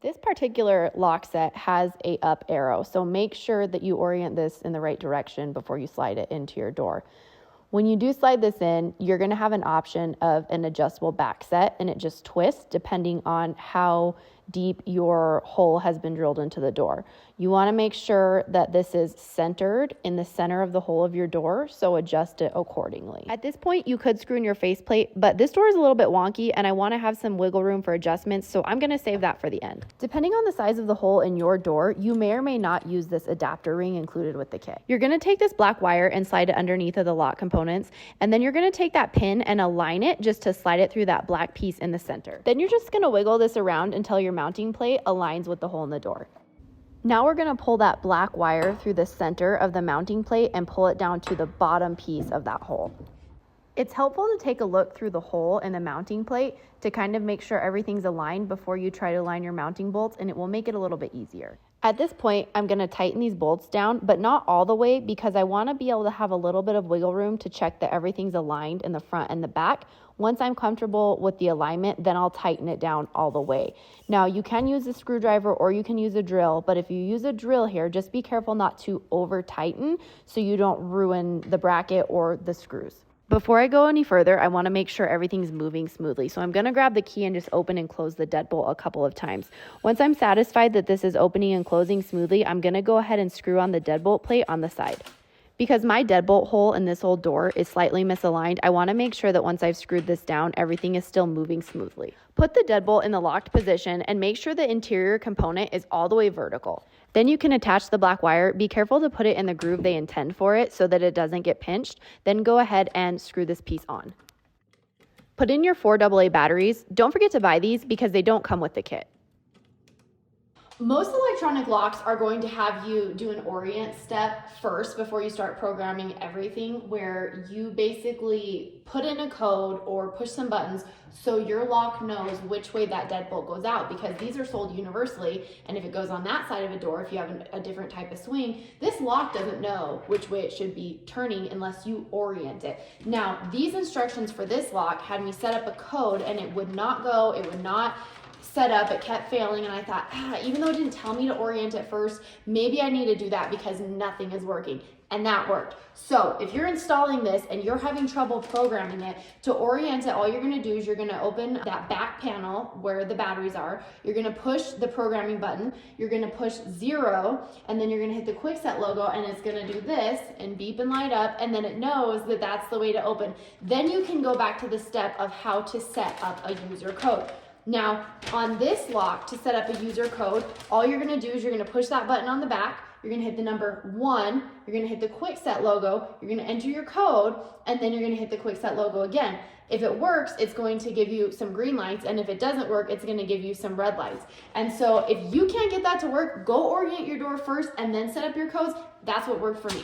This particular lock set has a up arrow, so make sure that you orient this in the right direction before you slide it into your door. When you do slide this in, you're going to have an option of an adjustable back set, and it just twists depending on how deep your hole has been drilled into the door. You want to make sure that this is centered in the center of the hole of your door, so adjust it accordingly. At this point, you could screw in your faceplate, but this door is a little bit wonky and I want to have some wiggle room for adjustments, so I'm going to save that for the end. Depending on the size of the hole in your door, you may or may not use this adapter ring included with the kit. You're going to take this black wire and slide it underneath of the lock components, and then you're going to take that pin and align it just to slide it through that black piece in the center. Then you're just going to wiggle this around until your mounting plate aligns with the hole in the door. Now we're going to pull that black wire through the center of the mounting plate and pull it down to the bottom piece of that hole. It's helpful to take a look through the hole in the mounting plate to kind of make sure everything's aligned before you try to align your mounting bolts, and it will make it a little bit easier. At this point, I'm going to tighten these bolts down, but not all the way, because I want to be able to have a little bit of wiggle room to check that everything's aligned in the front and the back. Once I'm comfortable with the alignment, then I'll tighten it down all the way. Now, you can use a screwdriver or you can use a drill, but if you use a drill here, just be careful not to over tighten so you don't ruin the bracket or the screws. Before I go any further, I want to make sure everything's moving smoothly. So I'm going to grab the key and just open and close the deadbolt a couple of times. Once I'm satisfied that this is opening and closing smoothly, I'm going to go ahead and screw on the deadbolt plate on the side. Because my deadbolt hole in this old door is slightly misaligned, I want to make sure that once I've screwed this down, everything is still moving smoothly. Put the deadbolt in the locked position and make sure the interior component is all the way vertical. Then you can attach the black wire. Be careful to put it in the groove they intend for it so that it doesn't get pinched. Then go ahead and screw this piece on. Put in your 4 AA batteries. Don't forget to buy these because they don't come with the kit. Most electronic locks are going to have you do an orient step first before you start programming everything, where you basically put in a code or push some buttons so your lock knows which way that deadbolt goes out, because these are sold universally, and if it goes on that side of a door, if you have a different type of swing, this lock doesn't know which way it should be turning unless you orient it. Now, these instructions for this lock had me set up a code and it would not go, it would not set up, it kept failing, and I thought, even though it didn't tell me to orient it first, maybe I need to do that because nothing is working, and that worked. So if you're installing this and you're having trouble programming it, to orient it, all you're going to do is you're going to open that back panel where the batteries are, you're going to push the programming button, you're going to push 0, and then you're going to hit the Kwikset logo, and it's going to do this and beep and light up, and then it knows that that's the way to open. Then you can go back to the step of how to set up a user code. Now, on this lock, to set up a user code, all you're going to do is you're going to push that button on the back, you're going to hit the number 1, you're going to hit the Kwikset logo, you're going to enter your code, and then you're going to hit the Kwikset logo again. If it works, it's going to give you some green lights, and if it doesn't work, it's going to give you some red lights. And so if you can't get that to work, go orient your door first and then set up your codes. That's what worked for me.